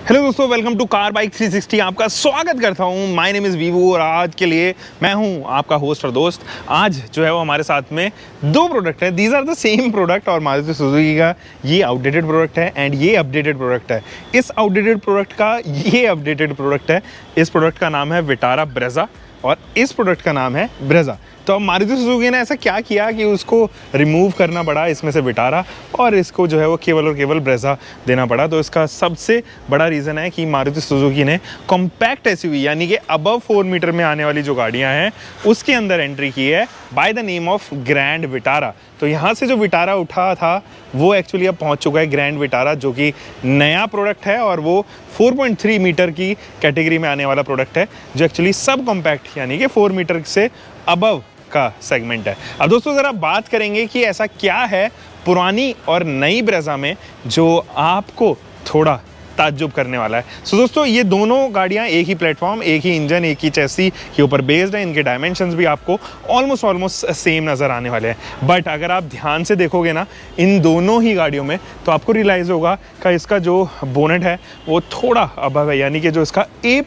Hello दोस्तों, welcome to car bike 360। आपका स्वागत करता हूं। माय नेम इज़ वीवू और आज के लिए मैं हूं आपका होस्ट और दोस्त। आज जो है वो हमारे साथ में दो प्रोडक्ट है। These are the same product और मारुति सुजुकी का ये आउटडेटेड प्रोडक्ट है एंड ये अपडेटेड प्रोडक्ट है। इस आउटडेटेड प्रोडक्ट का ये अपडेटेड प्रोडक्ट है। इस प्रोडक्ट का नाम है विटारा ब्रेजा और इस प्रोडक्ट का नाम है ब्रेजा। तो अब मारुति सुजुकी ने ऐसा क्या किया कि उसको रिमूव करना पड़ा इसमें से विटारा और इसको जो है वो केवल और केवल ब्रेजा देना पड़ा। तो इसका सबसे बड़ा रीज़न है कि मारुति सुजुकी ने कॉम्पैक्ट एसयूवी यानी कि अबव 4 मीटर में आने वाली जो गाड़ियां हैं उसके अंदर एंट्री की है by the name of grand Vitara. तो यहाँ से जो विटारा उठा था वो एक्चुअली अब पहुँच चुका है ग्रैंड विटारा, जो कि नया प्रोडक्ट है और वो 4.3 मीटर की कैटेगरी में आने वाला प्रोडक्ट है, जो एक्चुअली सब कॉम्पैक्ट यानी कि 4 मीटर से अबव का सेगमेंट है। अब दोस्तों ज़रा बात करेंगे कि ऐसा क्या है पुरानी और नई ब्रेजा में जो आपको थोड़ा ताज्जुब करने वाला है। सो दोस्तों, ये दोनों गाड़ियां एक ही प्लेटफॉर्म, एक ही इंजन, एक ही चैसी के ऊपर बेस्ड है। इनके डायमेंशंस भी आपको ऑलमोस्ट सेम नज़र आने वाले हैं। बट अगर आप ध्यान से देखोगे ना इन दोनों ही गाड़ियों में, तो आपको रियलाइज़ होगा कि इसका जो बोनेट है वो थोड़ा अबव है, यानी कि जो इसका ए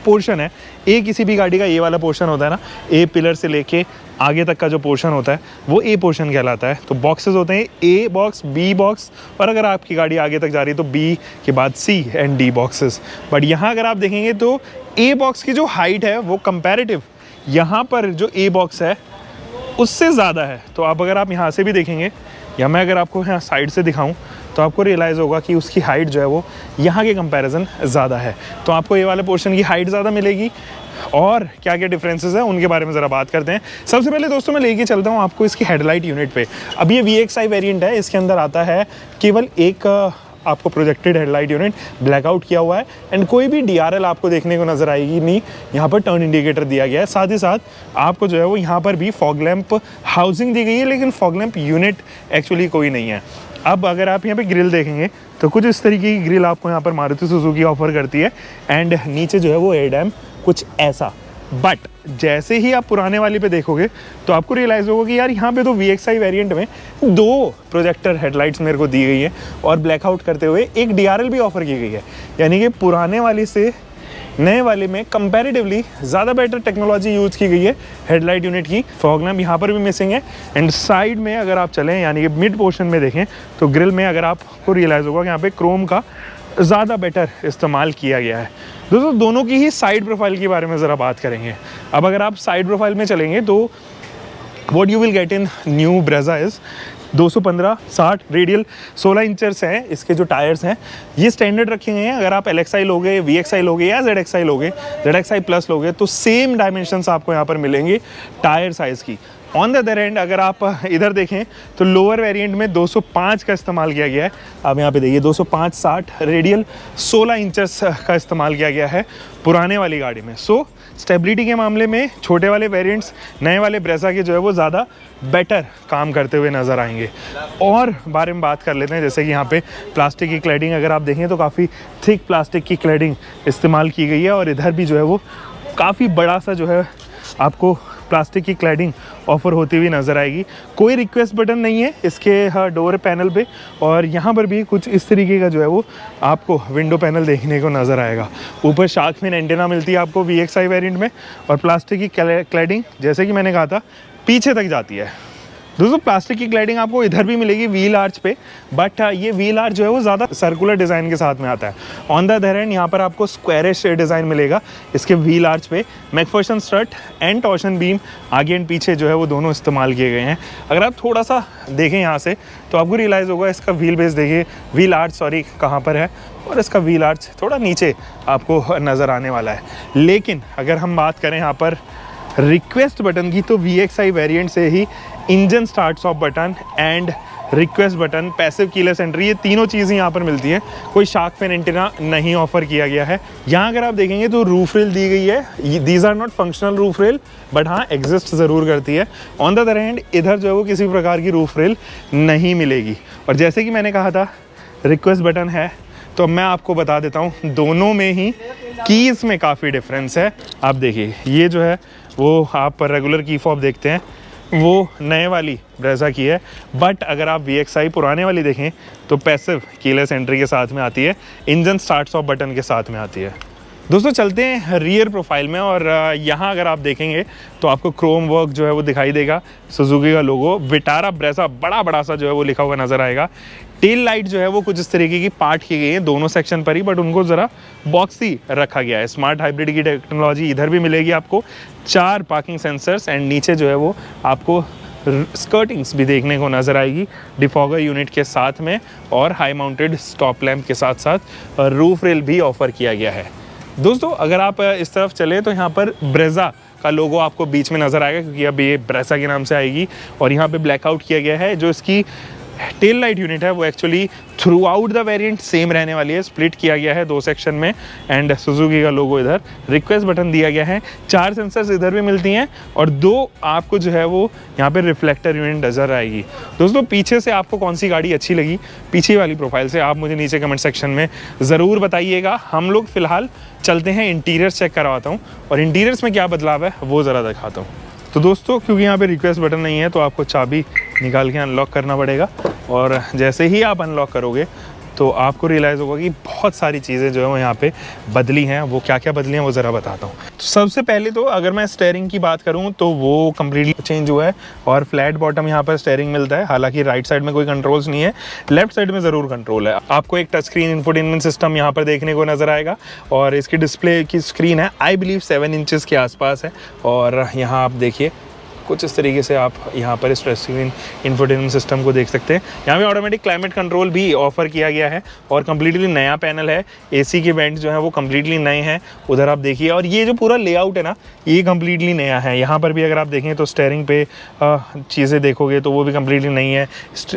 पोर्शन है, ए किसी भी गाड़ी का ए वाला पोर्शन होता है ना, ए पिलर से लेके आगे तक का जो पोर्शन होता है वो ए पोर्शन कहलाता है। तो बॉक्सेस होते हैं ए बॉक्स, बी बॉक्स और अगर आपकी गाड़ी आगे तक जा रही है तो बी के बाद सी एंड डी बॉक्सेस। बट यहाँ अगर आप देखेंगे तो ए बॉक्स की जो हाइट है वो कंपैरेटिव यहाँ पर जो ए बॉक्स है उससे ज़्यादा है। तो अगर आप यहाँ से भी देखेंगे या मैं अगर आपको यहाँ साइड से दिखाऊं तो आपको रियलाइज़ होगा कि उसकी हाइट जो है वो यहाँ के कंपैरिजन ज़्यादा है। तो आपको ये वाले पोर्शन की हाइट ज़्यादा मिलेगी। और क्या क्या डिफरेंसेस हैं उनके बारे में ज़रा बात करते हैं। सबसे पहले दोस्तों मैं लेके चलता हूँ आपको इसकी हेडलाइट यूनिट पे। अब ये VXI वेरिएंट है, इसके अंदर आता है केवल एक आपको प्रोजेक्टेड हेडलाइट यूनिट ब्लैकआउट किया हुआ है एंड कोई भी DRL आपको देखने को नज़र आएगी नहीं। यहाँ पर टर्न इंडिकेटर दिया गया है, साथ ही साथ आपको जो है वो यहाँ पर भी फॉग लैंप हाउसिंग दी गई है, लेकिन फॉग लैंप यूनिट एक्चुअली कोई नहीं है। अब अगर आप यहाँ पे ग्रिल देखेंगे तो कुछ इस तरीके की ग्रिल आपको यहाँ पर मारुति सुजुकी ऑफर करती है एंड नीचे जो है वो एयर डैम कुछ ऐसा। बट जैसे ही आप पुराने वाले पे देखोगे तो आपको रियलाइज़ होगा कि यार यहाँ पे तो VXI वेरिएंट में 2 प्रोजेक्टर हेडलाइट्स मेरे को दी गई है और ब्लैकआउट करते हुए एक DRL भी ऑफर की गई है। यानी कि पुराने वाले से नए वाले में कंपैरेटिवली ज़्यादा बेटर टेक्नोलॉजी यूज़ की गई है हेडलाइट यूनिट की। फॉग लैंप यहाँ पर भी मिसिंग है एंड साइड में अगर आप चलें यानी कि मिड पोर्शन में देखें तो ग्रिल में अगर आपको रियलाइज़ होगा कि यहाँ पे क्रोम का ज़्यादा बेटर इस्तेमाल किया गया है। दोस्तों दोनों की ही साइड प्रोफाइल के बारे में ज़रा बात करेंगे। अब अगर आप साइड प्रोफाइल में चलेंगे तो what you will get in new Brezza is 215/60 radial 16 इंचर्स हैं। इसके जो टायर्स हैं ये स्टैंडर्ड रखे गए हैं। अगर आप LXI लोगे, VXI लोगे या ZXI लोगे, ZXI प्लस लोगे तो सेम डायमेंशंस आपको यहाँ पर मिलेंगे टायर साइज़ की। ऑन द अदर एंड अगर आप इधर देखें तो लोअर वेरिएंट में 205 का इस्तेमाल किया गया है। अब यहाँ पे देखिए 205/60 रेडियल 16 इंचेस का इस्तेमाल किया गया है पुराने वाली गाड़ी में। सो स्टेबिलिटी के मामले में छोटे वाले वेरिएंट्स नए वाले ब्रेजा के जो है वो ज़्यादा बेटर काम करते हुए नज़र आएंगे। और बारे में बात कर लेते हैं, जैसे कि यहाँ पे प्लास्टिक की क्लैडिंग अगर आप देखें तो काफ़ी थिक प्लास्टिक की क्लैडिंग इस्तेमाल की गई है और इधर भी जो है वो काफ़ी बड़ा सा जो है आपको प्लास्टिक की क्लैडिंग ऑफर होती हुई नज़र आएगी। कोई रिक्वेस्ट बटन नहीं है इसके डोर पैनल पे और यहाँ पर भी कुछ इस तरीके का जो है वो आपको विंडो पैनल देखने को नज़र आएगा। ऊपर शार्क फिन एंटेना मिलती है आपको VXI वेरिएंट में और प्लास्टिक की क्लैडिंग जैसे कि मैंने कहा था पीछे तक जाती है। दोस्तों प्लास्टिक की क्लैडिंग आपको इधर भी मिलेगी व्हील आर्च पे, बट ये व्हील आर्च जो है वो ज़्यादा सर्कुलर डिज़ाइन के साथ में आता है। ऑन द अदर हैंड यहाँ पर आपको स्क्वायरिश डिज़ाइन मिलेगा इसके व्हील आर्च पे। Macpherson strut and torsion beam आगे एंड पीछे जो है वो दोनों इस्तेमाल किए गए हैं। अगर आप थोड़ा सा देखें यहाँ से तो आपको रियलाइज़ होगा इसका व्हील बेस देखिए, व्हील आर्च सॉरी कहाँ पर है और इसका व्हील आर्च थोड़ा नीचे आपको नज़र आने वाला है। लेकिन अगर हम बात करें यहाँ पर रिक्वेस्ट बटन की तो VXI वेरिएंट से ही engine start stop button and request button, passive keyless entry, ये तीनों चीज़ें यहाँ पर मिलती हैं। कोई शार्क फिन एंटेना नहीं ऑफर किया गया है। यहाँ अगर आप देखेंगे तो रूफ रेल दी गई है। These are not functional roof rail but हाँ एग्जिस्ट ज़रूर करती है। ऑन द अदर हैंड इधर जो है वो किसी प्रकार की रूफ रेल नहीं मिलेगी। और जैसे कि मैंने कहा था रिक्वेस्ट बटन है तो मैं आपको बता देता हूँ दोनों में ही कीज़ में काफ़ी डिफरेंस है। आप देखिए ये जो है वो आप रेगुलर की फॉब देखते हैं वो नए वाली ब्रेजा की है, बट अगर आप VXI पुराने वाली देखें तो पैसिव कीलेस एंट्री के साथ में आती है, इंजन स्टार्ट ऑफ बटन के साथ में आती है। दोस्तों चलते हैं रियर प्रोफाइल में, और यहाँ अगर आप देखेंगे तो आपको क्रोम वर्क जो है वो दिखाई देगा, सुजुकी का लोगो, विटारा ब्रेजा बड़ा बड़ा सा जो है वो लिखा हुआ नज़र आएगा। टेल लाइट जो है वो कुछ इस तरीके की पार्ट की गई है दोनों सेक्शन पर ही, बट उनको ज़रा बॉक्सी रखा गया है। स्मार्ट हाइब्रिड की टेक्नोलॉजी इधर भी मिलेगी आपको, 4 पार्किंग सेंसर्स, एंड नीचे जो है वो आपको स्कर्टिंग्स भी देखने को नज़र आएगी डिफॉगर यूनिट के साथ में, और हाई माउंटेड स्टॉप लैम्प के साथ साथ रूफ रेल भी ऑफर किया गया है। दोस्तों अगर आप इस तरफ चले तो यहाँ पर ब्रेजा का लोगो आपको बीच में नज़र आएगा, क्योंकि अब ये ब्रेजा के नाम से आएगी, और यहाँ पे ब्लैकआउट किया गया है। जो इसकी टेल लाइट यूनिट है वो actually through out the variant same रहने वाली है, स्प्लिट किया गया है 2 सेक्शन में, एंड सुजुकी का लोगो इधर, रिक्वेस्ट बटन दिया गया है, 4 सेंसर्स इधर भी मिलती हैं, और 2 आपको जो है वो यहाँ पे रिफ्लेक्टर यूनिट नज़र आएगी। दोस्तों पीछे से आपको कौन सी गाड़ी अच्छी लगी पीछे वाली प्रोफाइल से, आप मुझे नीचे कमेंट सेक्शन में ज़रूर बताइएगा। हम लोग फ़िलहाल चलते हैं इंटीरियर्स चेक करवाता हूँ, और इंटीरियर्स में क्या बदलाव है वो ज़रा दिखाता हूँ। तो दोस्तों क्योंकि यहाँ पे रिक्वेस्ट बटन नहीं है तो आपको चाबी निकाल के अनलॉक करना पड़ेगा, और जैसे ही आप अनलॉक करोगे तो आपको रियलाइज़ होगा कि बहुत सारी चीज़ें जो है वो यहाँ पे बदली हैं। वो क्या क्या बदली हैं वो ज़रा बताता हूँ। तो सबसे पहले तो अगर मैं स्टीयरिंग की बात करूँ तो वो कम्प्लीटली चेंज हुआ है, और फ्लैट बॉटम यहाँ पर स्टीयरिंग मिलता है। हालांकि राइट साइड में कोई कंट्रोल्स नहीं है, लेफ्ट साइड में ज़रूर कंट्रोल है। आपको एक टच स्क्रीन इंफोटेनमेंट सिस्टम यहाँ पर देखने को नज़र आएगा, और इसकी डिस्प्ले की स्क्रीन है आई बिलीव 7 इंचज़ के आसपास है, और यहाँ आप देखिए कुछ इस तरीके से आप यहाँ पर इस टच स्क्रीन इंफोटेनमेंट सिस्टम को देख सकते हैं। यहाँ पे ऑटोमेटिक क्लाइमेट कंट्रोल भी ऑफर किया गया है, और कम्प्लीटली नया पैनल है। एसी के वेंट्स जो है वो कम्प्लीटली नए हैं, उधर आप देखिए, और ये जो पूरा लेआउट है ना ये कम्प्लीटली नया है। यहाँ पर भी अगर आप देखें तो स्टीयरिंग पे चीज़ें देखोगे तो वो भी कम्प्लीटली नई है।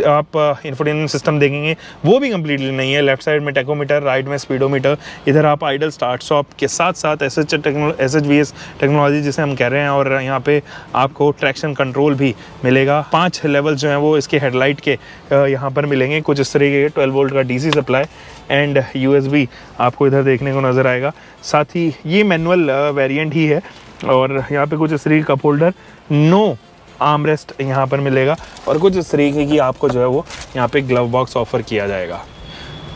आप इंफोटेनमेंट सिस्टम देखेंगे वो भी कम्प्लीटली नई है। लेफ्ट साइड में टेकोमीटर, राइट में स्पीडोमीटर, इधर आप आइडल स्टार्ट स्टॉप के साथ साथ SHVS टेक्नोलॉजी जिसे हम कह रहे हैं, और यहाँ पे आपको ट्रैक्शन कंट्रोल भी मिलेगा। 5 लेवल जो हैं वो इसके हेडलाइट के यहाँ पर मिलेंगे, कुछ इस तरीके के 12 वोल्ट का DC सप्लाई एंड USB आपको इधर देखने को नज़र आएगा। साथ ही ये मैनुअल वेरिएंट ही है, और यहाँ पे कुछ इस तरीके कप होल्डर, नो आर्मरेस्ट यहाँ पर मिलेगा, और कुछ इस तरीके की आपको जो है वो यहाँ पे ग्लव बॉक्स ऑफर किया जाएगा।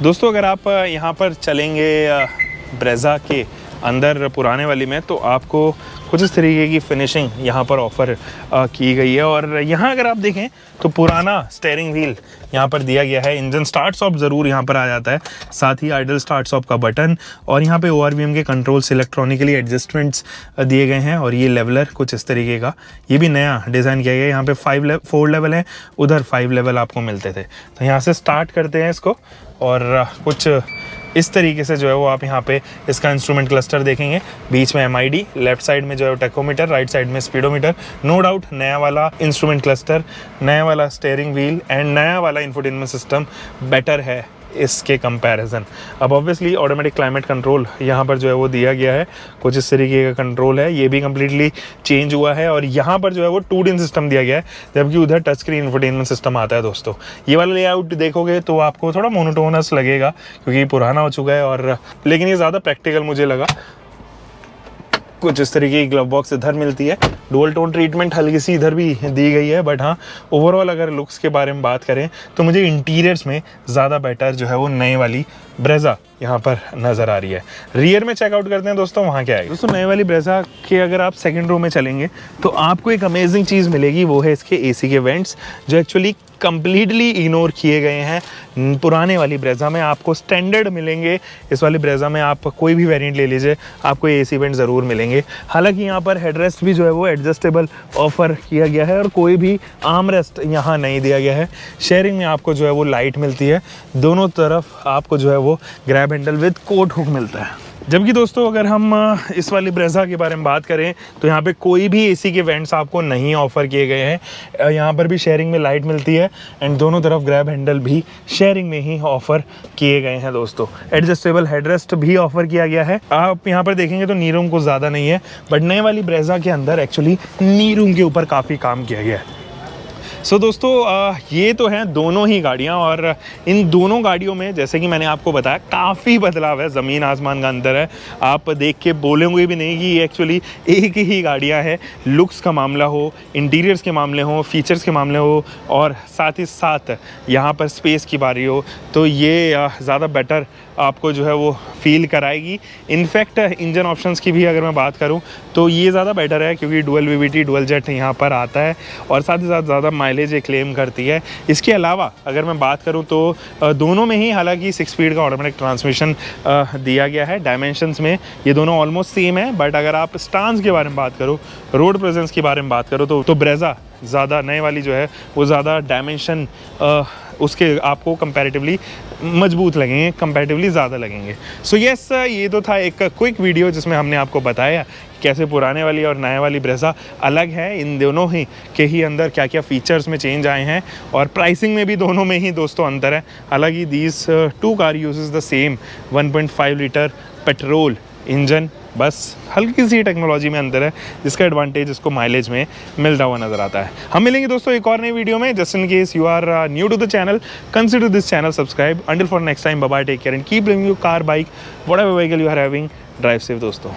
दोस्तों अगर आप यहाँ पर चलेंगे ब्रेजा के अंदर पुराने वाली में तो आपको कुछ इस तरीके की फिनिशिंग यहाँ पर ऑफ़र की गई है। और यहाँ अगर आप देखें तो पुराना स्टीयरिंग व्हील यहाँ पर दिया गया है। इंजन स्टार्ट स्टॉप ज़रूर यहाँ पर आ जाता है, साथ ही आइडल स्टार्ट स्टॉप का बटन, और यहाँ पे ORVM के कंट्रोल्स इलेक्ट्रॉनिकली एडजस्टमेंट्स दिए गए हैं। और ये लेवलर कुछ इस तरीके का, ये भी नया डिज़ाइन किया गया है। यहाँ पे 4 लेवल हैं, उधर 5 लेवल आपको मिलते थे। तो यहाँ से स्टार्ट करते हैं इसको, और कुछ इस तरीके से जो है वो आप यहाँ पे इसका इंस्ट्रूमेंट क्लस्टर देखेंगे। बीच में MID, लेफ्ट साइड में जो है टेकोमीटर, राइट साइड में स्पीडोमीटर। नो डाउट नया वाला इंस्ट्रूमेंट क्लस्टर, नया वाला स्टीयरिंग व्हील एंड नया वाला इंफोटेनमेंट सिस्टम बेटर है इसके कंपैरिजन। अब ऑब्वियसली ऑटोमेटिक क्लाइमेट कंट्रोल यहाँ पर जो है वो दिया गया है, कुछ इस तरीके का कंट्रोल है, ये भी कम्प्लीटली चेंज हुआ है। और यहाँ पर जो है वो 2DIN सिस्टम दिया गया है, जबकि उधर टच स्क्रीन इंफोटेनमेंट सिस्टम आता है। दोस्तों ये वाला लेआउट देखोगे तो आपको थोड़ा मोनोटोनस लगेगा, क्योंकि पुराना हो चुका है, और लेकिन ये ज़्यादा प्रैक्टिकल मुझे लगा। कुछ इस तरीके की ग्लव बॉक्स इधर मिलती है, डुअल टोन ट्रीटमेंट हल्की सी इधर भी दी गई है। बट हाँ, ओवरऑल अगर लुक्स के बारे में बात करें तो मुझे इंटीरियर्स में ज़्यादा बेटर जो है वो नए वाली ब्रेजा यहाँ पर नज़र आ रही है। रियर में चेकआउट करते हैं दोस्तों, वहाँ क्या है। दोस्तों नए वाली ब्रेजा के अगर आप सेकंड रो में चलेंगे तो आपको एक अमेजिंग चीज़ मिलेगी, वो है इसके AC के वेंट्स, जो एक्चुअली कम्प्लीटली इग्नोर किए गए हैं पुराने वाली ब्रेजा में। आपको स्टैंडर्ड मिलेंगे, इस वाली ब्रेजा में आप कोई भी वेरिएंट ले लीजिए आपको AC वेंट ज़रूर मिलेंगे। हालांकि यहाँ पर हेडरेस्ट भी जो है वो एडजस्टेबल ऑफर किया गया है, और कोई भी आर्मरेस्ट यहाँ नहीं दिया गया है। शेयरिंग में आपको जो है वो लाइट मिलती है, दोनों तरफ आपको जो है वो grab handle with coat hook मिलता है। जबकि दोस्तों अगर हम इस वाली ब्रेजा के बारे में बात करें तो यहाँ पे कोई भी AC के वेंट्स आपको नहीं ऑफ़र किए गए हैं। यहाँ पर भी शेयरिंग में लाइट मिलती है, एंड दोनों तरफ ग्रैब हैंडल भी शेयरिंग में ही ऑफ़र किए गए हैं। दोस्तों एडजस्टेबल हेडरेस्ट भी ऑफ़र किया गया है। आप यहाँ पर देखेंगे तो नी रूम कुछ ज़्यादा नहीं है, बट नए वाली ब्रेजा के अंदर एक्चुअली नी रूम के ऊपर काफ़ी काम किया गया है। सो दोस्तों ये तो हैं दोनों ही गाड़ियाँ, और इन दोनों गाड़ियों में जैसे कि मैंने आपको बताया काफ़ी बदलाव है, ज़मीन आसमान का अंतर है। आप देख के बोलेंगे भी नहीं कि ये एक्चुअली एक ही गाड़ियाँ हैं। लुक्स का मामला हो, इंटीरियर्स के मामले हो, फीचर्स के मामले हो, और साथ ही साथ यहाँ पर स्पेस की बारी हो, तो ये ज़्यादा बेटर आपको जो है वो फील कराएगी। इनफैक्ट इंजन ऑप्शंस की भी अगर मैं बात करूं तो ये ज़्यादा बेटर है, क्योंकि डुअल वीवीटी डुअल जेट यहाँ पर आता है, और साथ ही साथ ज़्यादा माइलेज ये क्लेम करती है। इसके अलावा अगर मैं बात करूं तो दोनों में ही हालांकि 6 स्पीड का ऑटोमेटिक ट्रांसमिशन दिया गया है। डायमेंशंस में ये दोनों ऑलमोस्ट सेम है, बट अगर आप स्टांस के बारे में बात करो, रोड प्रेजेंस के बारे में बात करो तो ब्रेज़ा ज़्यादा नए वाली जो है वो ज़्यादा डायमेंशन उसके आपको कंपैरेटिवली मजबूत लगेंगे, कंपैरेटिवली ज़्यादा लगेंगे। सो यस, ये तो था एक क्विक वीडियो जिसमें हमने आपको बताया कैसे पुराने वाली और नए वाली ब्रेज़ा अलग है, इन दोनों ही के ही अंदर क्या क्या फीचर्स में चेंज आए हैं, और प्राइसिंग में भी दोनों में ही दोस्तों अंतर है। हालांकि these two car uses the same 1.5 litre petrol engine, बस हल्की सी टेक्नोलॉजी में अंतर है जिसका एडवांटेज इसको माइलेज में मिलता हुआ नजर आता है। हम मिलेंगे दोस्तों एक और नई वीडियो में। Just in case you are new to the channel, consider this channel subscribe. Until for next time, bye bye, take care and keep bringing your car, bike, whatever vehicle you are having, drive safe दोस्तों।